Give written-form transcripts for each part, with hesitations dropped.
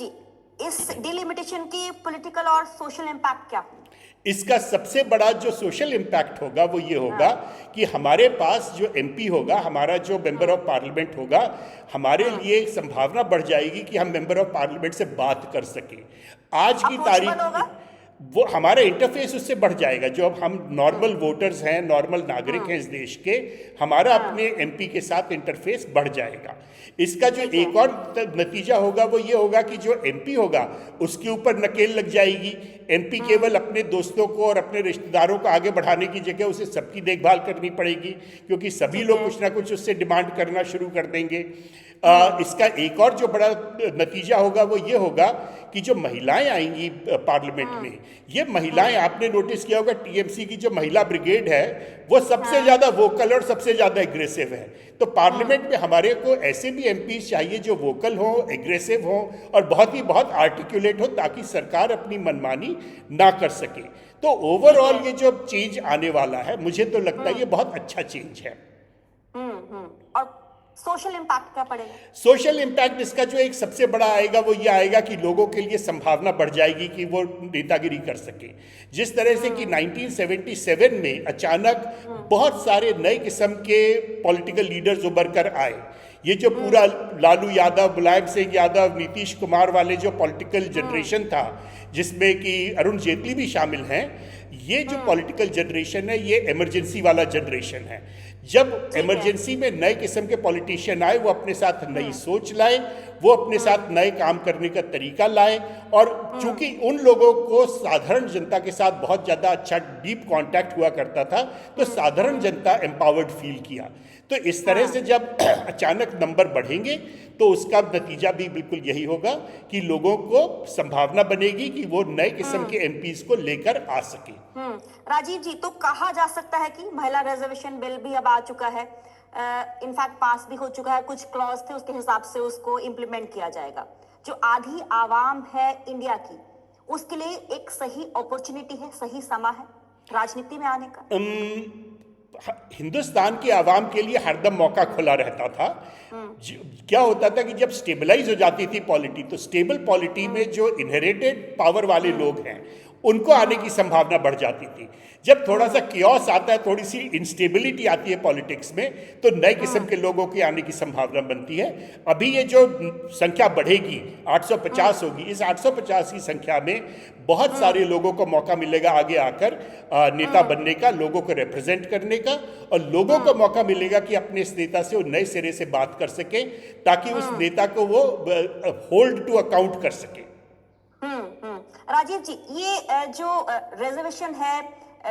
जी, इस डिलिमिटेशन की पॉलिटिकल और सोशल इम्पैक्ट क्या होंगे? इसका सबसे बड़ा जो सोशल इम्पैक्ट होगा वो ये होगा हाँ, कि हमारे पास जो एमपी होगा, हमारा जो मेंबर हम्म, ऑफ पार्लियामेंट होगा, हमारे हम्म, लिए एक संभावना बढ़ जाएगी कि हम मेंबर ऑफ पार्लियामेंट से बात कर सकें। आज की अप्रोचेबल होगा। तारीख वो हमारा इंटरफेस उससे बढ़ जाएगा। जो अब हम हम्म, नॉर्मल वोटर्स हैं, नॉर्मल नागरिक हम्म, हैं इस देश के, हमारा हाँ, अपने एमपी के साथ इंटरफेस बढ़ जाएगा। इसका जो ठीक है। एक और नतीजा होगा वो ये होगा कि जो एमपी होगा उसके ऊपर नकेल लग जाएगी। एमपी हम्म, केवल अपने दोस्तों को और अपने रिश्तेदारों को आगे बढ़ाने की जगह उसे सबकी देखभाल करनी पड़ेगी, क्योंकि सभी ठीक लोग है। कुछ ना कुछ उससे डिमांड करना शुरू कर देंगे। हम्म, इसका एक और जो बड़ा नतीजा होगा वो ये होगा कि जो महिलाएं आएंगी पार्लियामेंट हम्म, में, ये महिलाएं, हम्म, आपने नोटिस किया होगा टीएमसी की जो महिला ब्रिगेड है वो सबसे हाँ, ज़्यादा वोकल और सबसे ज़्यादा एग्रेसिव है। तो हम्म, पार्लियामेंट में हमारे को ऐसे भी एमपीज चाहिए जो वोकल हों, एग्रेसिव हों और बहुत आर्टिकुलेट हो, ताकि सरकार अपनी मनमानी ना कर सके। तो ठीक है। ओवरऑल ये जो चेंज आने वाला है, मुझे तो लगता है हम्म, ये बहुत अच्छा चेंज है। और सोशल इम्पैक्ट क्या पड़ेगा? सोशल इम्पैक्ट इसका जो एक सबसे बड़ा आएगा वो ये आएगा कि लोगों के लिए संभावना बढ़ जाएगी कि वो नेतागिरी कर सके। जिस तरह से कि हम्म, 1977 में अचानक हम्म, बहुत सारे नए किस्म के पॉलिटिकल लीडर्स उभर कर आए। ये जो पूरा हम्म, लालू यादव, मुलायम सिंह यादव, नीतीश कुमार वाले जो पॉलिटिकल हम्म, जनरेशन था, जिसमें कि अरुण जेटली भी शामिल हैं, ये जो हम्म, पॉलिटिकल जनरेशन है ये इमरजेंसी वाला जनरेशन है। जब ठीक है। इमरजेंसी में नए किस्म के पॉलिटिशियन आए, वो अपने साथ नई हम्म, सोच लाए, वो अपने हम्म, साथ नए काम करने का तरीका लाए। और हम्म, चूंकि उन लोगों को साधारण जनता के साथ बहुत ज़्यादा अच्छा डीप कांटेक्ट हुआ करता था, तो साधारण हम्म, जनता एम्पावर्ड फील किया। तो इस तरह हाँ, से जब अचानक नंबर बढ़ेंगे तो उसका नतीजा भी बिल्कुल यही होगा कि लोगों को संभावना बनेगी कि वो नए किस्म हम्म, के एमपीज को लेकर आ सके। हम्म। राजीव जी, तो कहा जा सकता है कि महिला रिजर्वेशन बिल भी अब आ चुका है, इनफैक्ट पास भी हो चुका है, कुछ क्लॉज थे उसके हिसाब से उसको इम्प्लीमेंट किया जाएगा। जो आधी आवाम है इंडिया की, उसके लिए एक सही अपॉर्चुनिटी है, सही समय है राजनीति में आने का। हिंदुस्तान की आवाम के लिए हरदम मौका खुला रहता था। हम्म, क्या होता था कि जब स्टेबलाइज हो जाती थी पॉलिटी, तो स्टेबल पॉलिटी हम्म, में जो इनहेरिटेड पावर वाले हम्म, लोग हैं उनको आने की हम्म, संभावना बढ़ जाती थी। जब थोड़ा सा हम्म, कियोस आता है, थोड़ी सी इंस्टेबिलिटी आती है पॉलिटिक्स में, तो नए किस्म हम्म, के लोगों के आने की संभावना बनती है। अभी ये जो संख्या बढ़ेगी, हम्म, 850 होगी, इस 850 की संख्या में बहुत हम्म, सारे लोगों को मौका मिलेगा आगे आकर नेता हम्म, बनने का, लोगों को रिप्रेजेंट करने का। और लोगों को हम्म, मौका मिलेगा कि अपने इस नेता से वो नए सिरे से बात कर सके, ताकि उस हम्म, नेता को वो होल्ड टू अकाउंट कर सके। राजीव जी, ये जो रिजर्वेशन है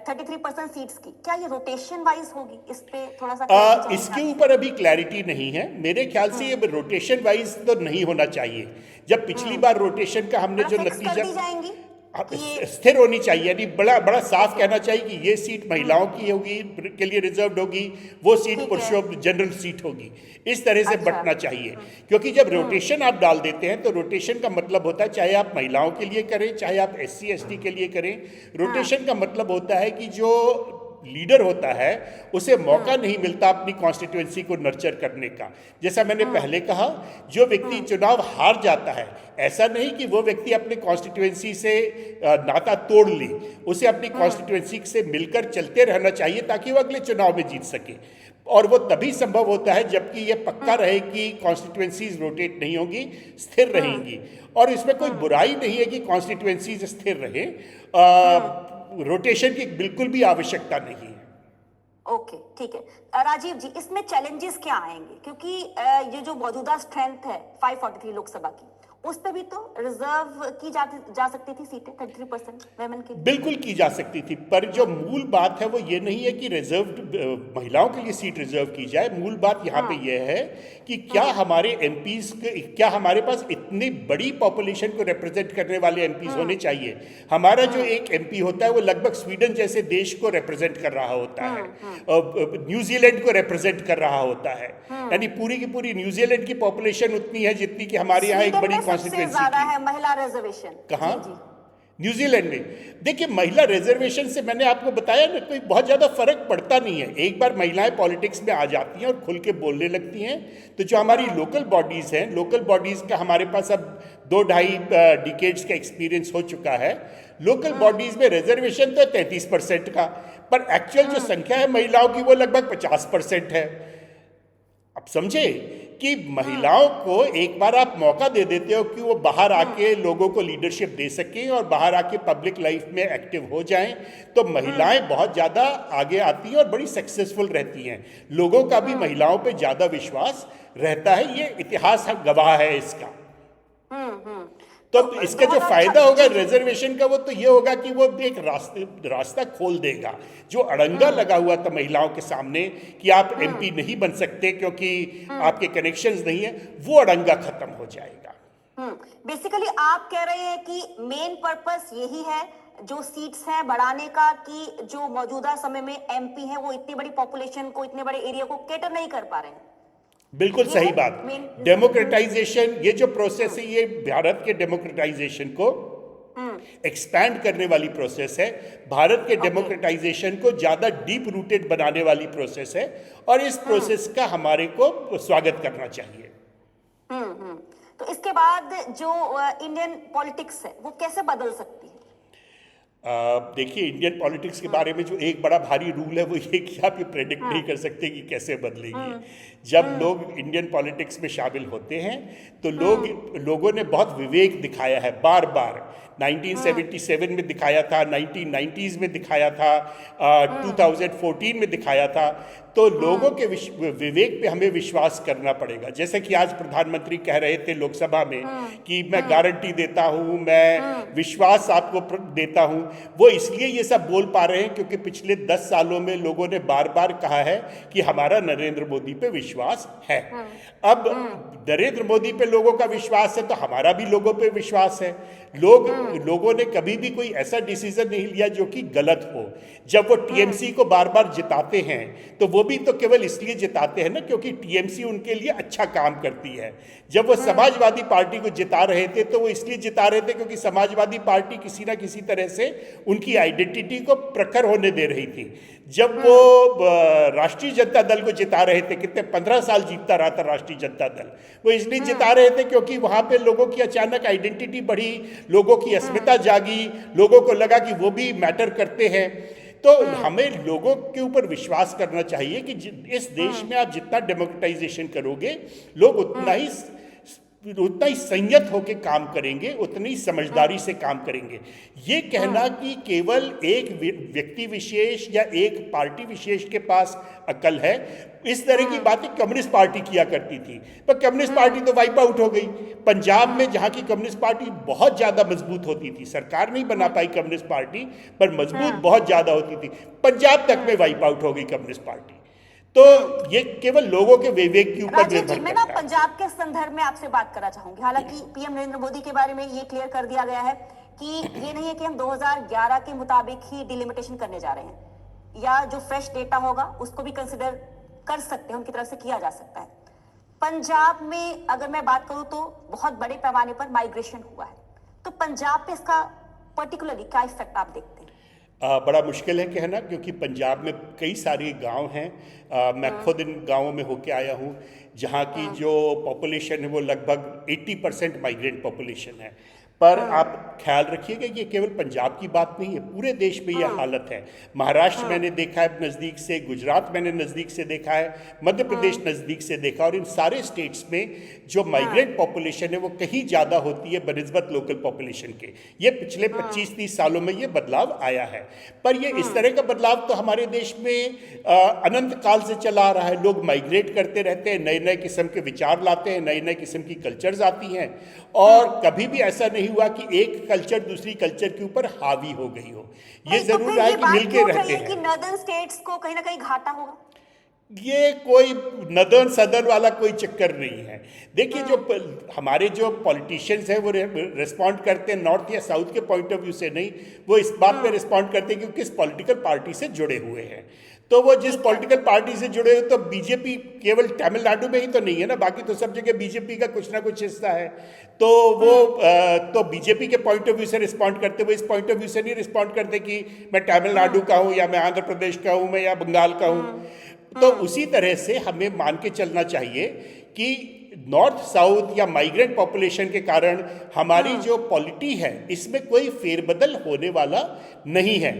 33% सीट्स की, क्या ये रोटेशन वाइज होगी? इस पे थोड़ा सा क्लैरिटी चाहिए इसके आपसे। ऊपर अभी क्लैरिटी नहीं है। मेरे ख्याल से ये हम्म, रोटेशन वाइज तो नहीं होना चाहिए। जब पिछली हम्म, बार रोटेशन का हमने मतलब जो फिक्स कर नतीजा, दी जाएंगी कि ये। स्थिर होनी चाहिए, यानी बड़ा बड़ा साफ कहना चाहिए कि ये सीट हम्म, महिलाओं की होगी, के लिए रिजर्व्ड होगी, वो सीट ठीक है। पुरुषों जनरल सीट होगी। इस तरह से अच्छा। बंटना चाहिए। क्योंकि जब हम्म, रोटेशन आप डाल देते हैं तो रोटेशन का मतलब होता है, चाहे आप महिलाओं के लिए करें, चाहे आप एससी एसटी के लिए करें, हाँ, रोटेशन का मतलब होता है कि जो लीडर होता है उसे मौका हम्म, नहीं मिलता अपनी कॉन्स्टिट्यूएंसी को नर्चर करने का। जैसा मैंने हम्म, पहले कहा, जो व्यक्ति हम्म, चुनाव हार जाता है, ऐसा नहीं कि वो व्यक्ति अपने कॉन्स्टिट्यूएंसी से नाता तोड़ ले। उसे अपनी हम्म, कॉन्स्टिट्यूएंसी से मिलकर चलते रहना चाहिए, ताकि वो अगले चुनाव में जीत सके। और वो तभी संभव होता है जबकि ये पक्का हम्म, रहे कि कॉन्स्टिट्यूएंसीज रोटेट नहीं होंगी, स्थिर हम्म, रहेंगी। और इसमें कोई हम्म, बुराई नहीं है कि कॉन्स्टिट्यूएंसीज स्थिर रहे। हम्म, रोटेशन की बिल्कुल भी आवश्यकता नहीं है। ओके, ठीक है। राजीव जी, इसमें चैलेंजेस क्या आएंगे? क्योंकि ये जो मौजूदा स्ट्रेंथ है 543 लोकसभा की, उस पे भी तो रिजर्व की जा सकती थी सीटें 33% वेमेन के लिए। बिल्कुल की जा सकती थी, पर जो मूल बात है वो ये नहीं है कि रिजर्व महिलाओं के लिए सीट रिजर्व की जाए। मूल बात यहाँ पे हम्म, ये है कि क्या हम्म, हमारे एमपीज, क्या हमारे पास इतनी बड़ी पॉपुलेशन को रिप्रेजेंट करने वाले एमपीज हम्म, होने चाहिए। हमारा जो हम्म, एक एमपी होता है वो लगभग स्वीडन जैसे देश को रिप्रेजेंट कर रहा होता है, हम्म, हम्म, न्यूजीलैंड को रिप्रेजेंट कर रहा होता है। हम्म। यानी पूरी की पूरी न्यूजीलैंड की पॉपुलेशन उतनी है जितनी कि हमारे यहाँ एक स्वीडन बड़ी में सबसे कॉन्स्टिट्यूएंसी ज्यादा की। है महिला रिजर्वेशन। कहाँ? जी जी, न्यूजीलैंड में देखिए, महिला रिजर्वेशन से मैंने आपको बताया ना, कोई बहुत ज़्यादा फर्क पड़ता नहीं है। एक बार महिलाएं पॉलिटिक्स में आ जाती हैं और खुल के बोलने लगती हैं, तो जो हमारी लोकल बॉडीज़ हैं, लोकल बॉडीज़ का हमारे पास अब 2-2.5 डिकेड्स का एक्सपीरियंस हो चुका है। लोकल बॉडीज़ में रिजर्वेशन तो 33% का, पर एक्चुअल जो संख्या है महिलाओं की वो लगभग 50% है। अब समझे कि महिलाओं को एक बार आप मौका दे देते हो कि वो बाहर आके लोगों को लीडरशिप दे सकें और बाहर आके पब्लिक लाइफ में एक्टिव हो जाएं, तो महिलाएं बहुत ज़्यादा आगे आती हैं और बड़ी सक्सेसफुल रहती हैं। लोगों का भी महिलाओं पे ज़्यादा विश्वास रहता है, ये इतिहास गवाह है इसका। तो इसका जो फायदा होगा रिजर्वेशन का, वो तो ये होगा कि वो एक रास्ता खोल देगा जो अड़ंगा लगा हुआ था महिलाओं के सामने कि आप एमपी नहीं बन सकते क्योंकि आपके कनेक्शंस नहीं है, वो अड़ंगा खत्म हो जाएगा। बेसिकली आप कह रहे हैं कि मेन पर्पस यही है जो सीट्स हैं बढ़ाने का, कि जो मौजूदा समय में एमपी हैं वो इतनी बड़ी पॉपुलेशन को, इतने बड़े एरिया को कैटर नहीं कर पा रहे हैं। बिल्कुल सही बात। डेमोक्रेटाइजेशन, ये जो प्रोसेस है, ये भारत के डेमोक्रेटाइजेशन को एक्सपैंड करने वाली प्रोसेस है। भारत के डेमोक्रेटाइजेशन को ज्यादा डीप रूटेड बनाने वाली प्रोसेस है, और इस प्रोसेस का हमारे को स्वागत करना चाहिए। तो इसके बाद जो इंडियन पॉलिटिक्स है वो कैसे बदल सकती है? देखिए, इंडियन पॉलिटिक्स के बारे में जो एक बड़ा भारी रूल है वो ये कि आप ये प्रेडिक्ट नहीं कर सकते कि कैसे बदलेगी। जब लोग इंडियन पॉलिटिक्स में शामिल होते हैं तो लोगों ने बहुत विवेक दिखाया है, बार बार 1977 में दिखाया था, 1990s में दिखाया था, 2014 में दिखाया था। तो लोगों के विवेक पे हमें विश्वास करना पड़ेगा। जैसे कि आज प्रधानमंत्री कह रहे थे लोकसभा में कि मैं गारंटी देता हूँ, मैं विश्वास आपको देता हूँ। वो इसलिए ये सब बोल पा रहे हैं क्योंकि पिछले 10 सालों में लोगों ने बार बार कहा है कि हमारा नरेंद्र मोदी पे विश्वास है। अब नरेंद्र मोदी पे लोगों का विश्वास है तो हमारा भी लोगों पे विश्वास है। लोगों ने कभी भी कोई ऐसा डिसीजन नहीं लिया जो कि गलत हो। जब वो टीएमसी को बार बार जिताते हैं तो वो भी तो केवल इसलिए जिताते हैं ना क्योंकि टीएमसी उनके लिए अच्छा काम करती है। जब वो समाजवादी पार्टी को जिता रहे थे तो वो इसलिए जिता रहे थे क्योंकि समाजवादी पार्टी किसी ना किसी तरह से उनकी आइडेंटिटी को प्रखर होने दे रही थी। जब वो राष्ट्रीय जनता दल को जिता रहे थे, कितने 15 साल जीतता रहा था राष्ट्रीय जनता दल, वो इसलिए जिता रहे थे क्योंकि वहां पे लोगों की अचानक आइडेंटिटी बढ़ी, लोगों की अस्मिता जागी, लोगों को लगा कि वो भी मैटर करते हैं। तो हमें लोगों के ऊपर विश्वास करना चाहिए कि इस देश में आप जितना डेमोक्रेटाइजेशन करोगे, लोग उतना ही संयत होकर काम करेंगे, उतनी समझदारी से काम करेंगे। ये कहना कि केवल एक व्यक्ति विशेष या एक पार्टी विशेष के पास अकल है, इस तरह की बातें कम्युनिस्ट पार्टी किया करती थी, पर कम्युनिस्ट पार्टी तो वाइप आउट हो गई। पंजाब में जहां की कम्युनिस्ट पार्टी बहुत ज्यादा मजबूत होती थी, सरकार नहीं बना पाई कम्युनिस्ट पार्टी, पर मजबूत बहुत ज्यादा होती थी, पंजाब तक में वाइप आउट हो गई कम्युनिस्ट पार्टी। तो ये केवल लोगों के विवेक के ऊपर निर्भर करता है। मैं ना पंजाब के संदर्भ में आपसे बात करना चाहूंगी। हालांकि पीएम नरेंद्र मोदी के बारे में ये क्लियर कर दिया गया है कि ये नहीं है कि हम 2011 के मुताबिक ही डिलिमिटेशन करने जा रहे हैं, या जो फ्रेश डेटा होगा उसको भी कंसिडर कर सकते हैं, उनकी तरफ से किया जा सकता है। पंजाब में अगर मैं बात करूं तो बहुत बड़े पैमाने पर माइग्रेशन हुआ है, तो पंजाब पे इसका पर्टिकुलरली क्या इफेक्ट आप देखते हैं? बड़ा मुश्किल है कहना, क्योंकि पंजाब में कई सारे गांव हैं। मैं खुद इन गांवों में होके आया हूं, जहां की जो पॉपुलेशन है वो लगभग 80% माइग्रेंट पॉपुलेशन है। पर आप ख्याल रखिएगा, ये केवल पंजाब की बात नहीं है, पूरे देश में यह हालत है। महाराष्ट्र मैंने देखा है नज़दीक से, गुजरात मैंने नज़दीक से देखा है, मध्य प्रदेश नज़दीक से देखा, और इन सारे स्टेट्स में जो माइग्रेंट पॉपुलेशन है वो कहीं ज़्यादा होती है बनिस्बत लोकल पॉपुलेशन के। ये पिछले 25-30 सालों में ये बदलाव आया है। पर ये इस तरह का बदलाव तो हमारे देश में अनंत काल से चला आ रहा है। लोग माइग्रेट करते रहते हैं, नए नए किस्म के विचार लाते हैं, नए नए किस्म की कल्चर्स आती हैं, और कभी भी ऐसा नहीं हुआ कि एक कल्चर दूसरी कल्चर के ऊपर हावी हो गई हो। ये जरूर है कि मिलके रहते हैं। कि नॉर्दर्न स्टेट्स को कहीं ना कहीं घाटा होगा। ये कोई नदन सदन वाला कोई चक्कर नहीं है। देखिए, जो हमारे जो पॉलिटिशियंस हैं वो रिस्पॉन्ड करते हैं नॉर्थ या साउथ के पॉइंट ऑफ व्यू से नहीं, वो इस बात पे रिस्पॉन्ड करते हैं कि किस पॉलिटिकल पार्टी से जुड़े हुए हैं। तो वो जिस पॉलिटिकल पार्टी से जुड़े हो, तो बीजेपी केवल तमिलनाडु में ही तो नहीं है ना, बाकी तो सब जगह बीजेपी का कुछ ना कुछ हिस्सा है। तो वो तो बीजेपी के पॉइंट ऑफ व्यू से रिस्पॉन्ड करते हुए इस पॉइंट ऑफ व्यू से नहीं रिस्पॉन्ड करते कि मैं तमिलनाडु का हूँ या मैं आंध्र प्रदेश का हूँ, मैं या बंगाल का हूँ। तो उसी तरह से हमें मान के चलना चाहिए कि नॉर्थ साउथ या माइग्रेंट पॉपुलेशन के कारण हमारी जो पॉलिटी है इसमें कोई फेरबदल होने वाला नहीं है।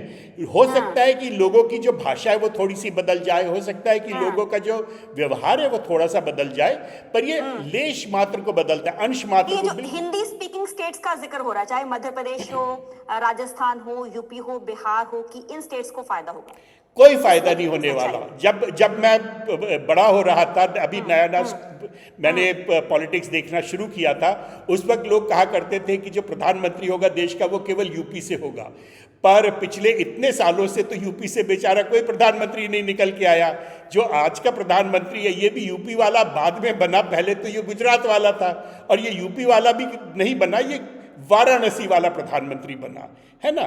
हो सकता है कि लोगों की जो भाषा है वो थोड़ी सी बदल जाए, हो सकता है कि लोगों का जो व्यवहार है वो थोड़ा सा बदल जाए, पर ये लेश मात्र को बदलता है, अंश मात्र ये को जो हिंदी स्पीकिंग स्टेट्स का जिक्र हो रहा है, चाहे मध्य प्रदेश हो, राजस्थान हो, यूपी हो, बिहार हो, कि इन स्टेट्स को फायदा होगा? कोई फायदा नहीं होने वाला। जब मैं बड़ा हो रहा था, अभी नया नया मैंने पॉलिटिक्स देखना शुरू किया था, उस वक्त लोग कहा करते थे कि जो प्रधानमंत्री होगा देश का वो केवल यूपी से होगा। पर पिछले इतने सालों से तो यूपी से बेचारा कोई प्रधानमंत्री नहीं निकल के आया। जो आज का प्रधानमंत्री है ये भी यूपी वाला बाद में बना, पहले तो ये गुजरात वाला था, और ये यूपी वाला भी नहीं बना, ये वाराणसी वाला प्रधानमंत्री बना है ना।